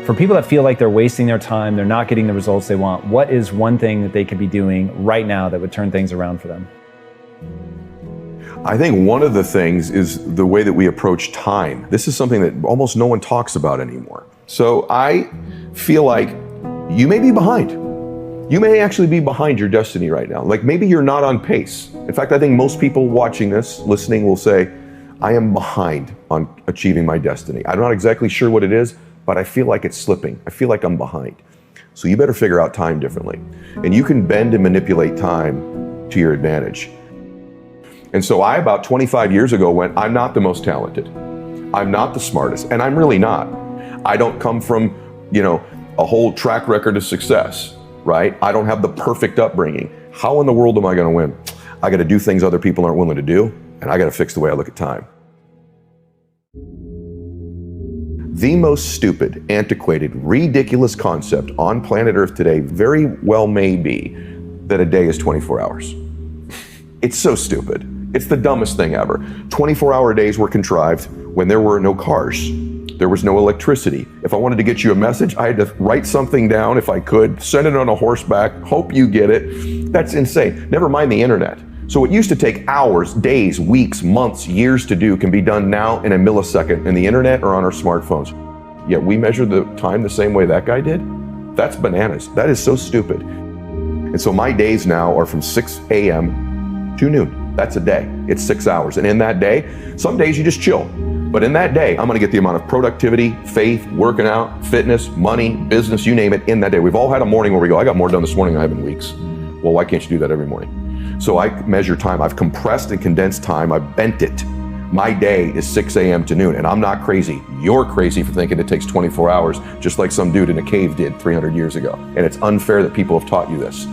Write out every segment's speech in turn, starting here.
For people that feel like they're wasting their time, they're not getting the results they want, what is one thing that they could be doing right now that would turn things around for them? I think one of the things is the way that we approach time. This is something that almost no one talks about anymore. So I feel like you may be behind. You may actually be behind your destiny right now. Like maybe you're not on pace. In fact, I think most people watching this, listening, will say, I am behind on achieving my destiny. I'm not exactly sure what it is, but I feel like it's slipping. I feel like I'm behind. So you better figure out time differently. And you can bend and manipulate time to your advantage. And so I, about 25 years ago, went, I'm not the most talented. I'm not the smartest, and I'm really not. I don't come from, a whole track record of success, right? I don't have the perfect upbringing. How in the world am I gonna win? I gotta do things other people aren't willing to do, and I gotta fix the way I look at time. The most stupid, antiquated, ridiculous concept on planet Earth today very well may be that a day is 24 hours. It's so stupid. It's the dumbest thing ever. 24-hour days were contrived when there were no cars. There was no electricity. If I wanted to get you a message, I had to write something down if I could, send it on a horseback, hope you get it. That's insane. Never mind the internet. So what used to take hours, days, weeks, months, years to do can be done now in a millisecond in the internet or on our smartphones. Yet we measure the time the same way that guy did? That's bananas. That is so stupid. And so my days now are from 6 a.m. to noon. That's a day. It's 6 hours. And in that day, some days you just chill. But in that day, I'm gonna get the amount of productivity, faith, working out, fitness, money, business, you name it, in that day. We've all had a morning where we go, I got more done this morning than I have in weeks. Well, why can't you do that every morning? So I measure time. I've compressed and condensed time. I've bent it. My day is 6 a.m. to noon, and I'm not crazy. You're crazy for thinking it takes 24 hours, just like some dude in a cave did 300 years ago. And it's unfair that people have taught you this.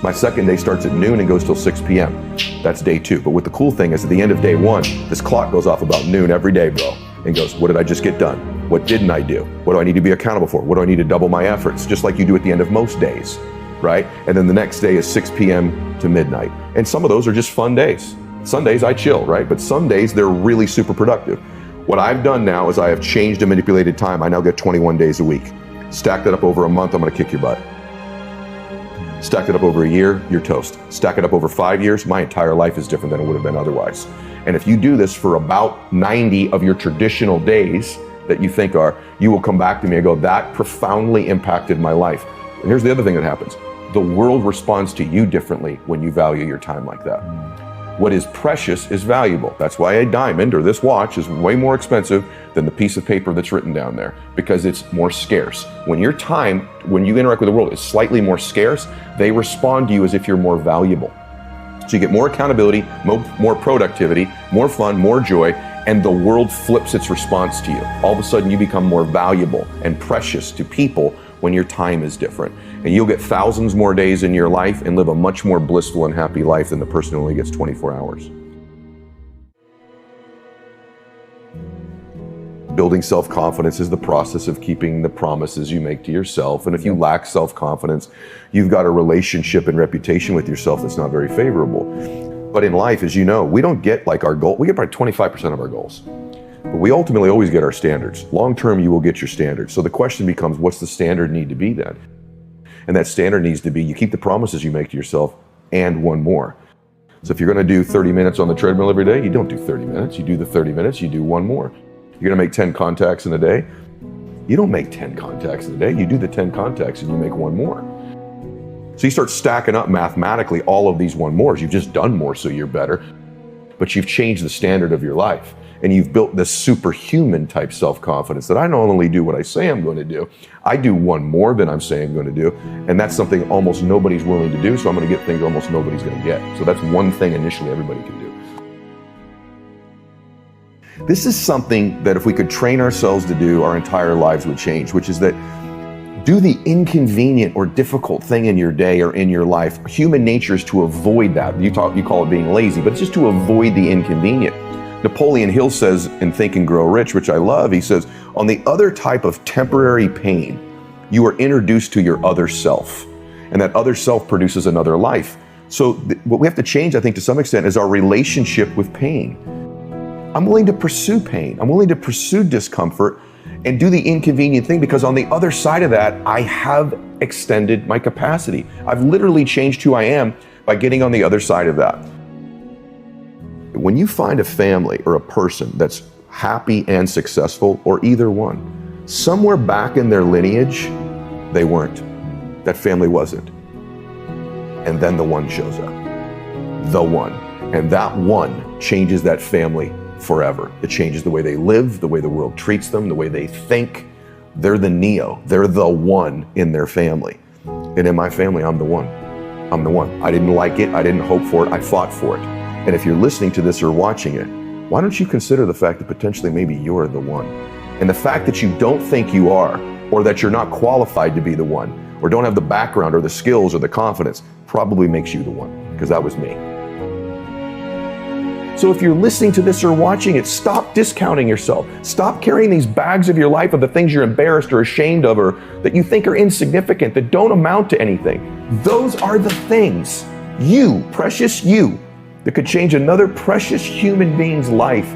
My second day starts at noon and goes till 6 p.m. That's day 2. But what the cool thing is, at the end of day 1, this clock goes off about noon every day, bro, and goes, what did I just get done? What didn't I do? What do I need to be accountable for? What do I need to double my efforts? Just like you do at the end of most days, right? And then the next day is 6 p.m. to midnight. And some of those are just fun days. Sundays I chill, right? But some days they're really super productive. What I've done now is I have changed and manipulated time. I now get 21 days a week. Stack that up over a month, I'm gonna kick your butt. Stack it up over a year, you're toast. Stack it up over 5 years, my entire life is different than it would have been otherwise. And if you do this for about 90 of your traditional days that you think are, you will come back to me and go, that profoundly impacted my life. And here's the other thing that happens. The world responds to you differently when you value your time like that. What is precious is valuable. That's why a diamond or this watch is way more expensive than the piece of paper that's written down there, because it's more scarce. When your time, when you interact with the world, is slightly more scarce, they respond to you as if you're more valuable. So you get more accountability, more productivity, more fun, more joy, and the world flips its response to you. All of a sudden you become more valuable and precious to people when your time is different. And you'll get thousands more days in your life and live a much more blissful and happy life than the person who only gets 24 hours. Building self-confidence is the process of keeping the promises you make to yourself. And if you lack self-confidence, you've got a relationship and reputation with yourself that's not very favorable. But in life, as you know, we don't get like our goal. We get probably 25% of our goals. But we ultimately always get our standards. Long-term, you will get your standards. So the question becomes, what's the standard need to be then? And that standard needs to be, you keep the promises you make to yourself and one more. So if you're gonna do 30 minutes on the treadmill every day, you don't do 30 minutes, you do the 30 minutes, you do one more. You're gonna make 10 contacts in a day, you don't make 10 contacts in a day, you do the 10 contacts and you make one more. So you start stacking up mathematically all of these one mores. You've just done more, so you're better, but you've changed the standard of your life. And you've built this superhuman type self-confidence that I not only do what I say I'm going to do, I do one more than I'm saying I'm going to do. And that's something almost nobody's willing to do. So I'm going to get things almost nobody's going to get. So that's one thing initially everybody can do. This is something that if we could train ourselves to do, our entire lives would change, which is that do the inconvenient or difficult thing in your day or in your life. Human nature is to avoid that. You call it being lazy, but it's just to avoid the inconvenient. Napoleon Hill says in Think and Grow Rich, which I love, he says, on the other type of temporary pain, you are introduced to your other self, and that other self produces another life. So what we have to change, I think, to some extent, is our relationship with pain. I'm willing to pursue pain. I'm willing to pursue discomfort and do the inconvenient thing, because on the other side of that, I have extended my capacity. I've literally changed who I am by getting on the other side of that. When you find a family or a person that's happy and successful, or either one, somewhere back in their lineage, they weren't. That family wasn't. And then the one shows up. The one. And that one changes that family forever. It changes the way they live, the way the world treats them, the way they think. They're the Neo. They're the one in their family. And in my family, I'm the one. I'm the one. I didn't like it. I didn't hope for it. I fought for it. And if you're listening to this or watching it, why don't you consider the fact that potentially maybe you're the one? And the fact that you don't think you are, or that you're not qualified to be the one, or don't have the background or the skills or the confidence, probably makes you the one, because that was me. So if you're listening to this or watching it, stop discounting yourself. Stop carrying these bags of your life of the things you're embarrassed or ashamed of, or that you think are insignificant, that don't amount to anything. Those are the things, you, precious you, that could change another precious human being's life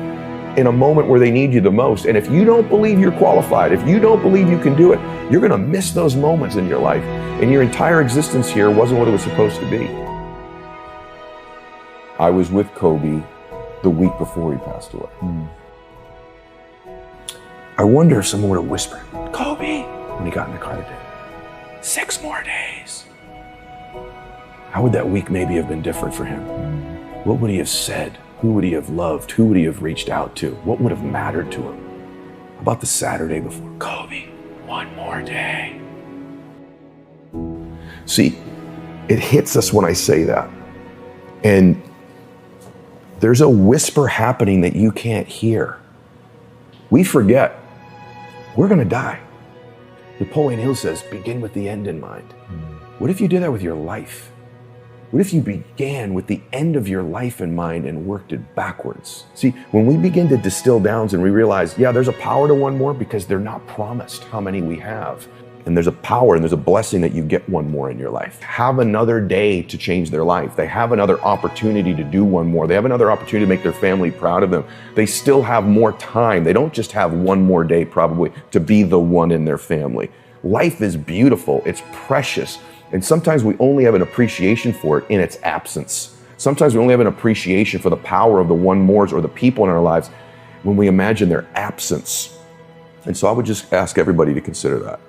in a moment where they need you the most. And if you don't believe you're qualified, if you don't believe you can do it, you're gonna miss those moments in your life. And your entire existence here wasn't what it was supposed to be. I was with Kobe the week before he passed away. I wonder if someone would have whispered, Kobe, when he got in the car today, 6 more days. How would that week maybe have been different for him? What would he have said? Who would he have loved? Who would he have reached out to? What would have mattered to him? About the Saturday before, Kobe, 1 more day. See, it hits us when I say that. And there's a whisper happening that you can't hear. We forget, we're gonna die. Napoleon Hill says, begin with the end in mind. What if you did that with your life? What if you began with the end of your life in mind and worked it backwards? See, when we begin to distill down and we realize, yeah, there's a power to 1 more, because they're not promised how many we have. And there's a power and there's a blessing that you get 1 more in your life. Have another day to change their life. They have another opportunity to do 1 more. They have another opportunity to make their family proud of them. They still have more time. They don't just have 1 more day probably to be the one in their family. Life is beautiful. It's precious. And sometimes we only have an appreciation for it in its absence. Sometimes we only have an appreciation for the power of the 1 mores or the people in our lives when we imagine their absence. And so I would just ask everybody to consider that.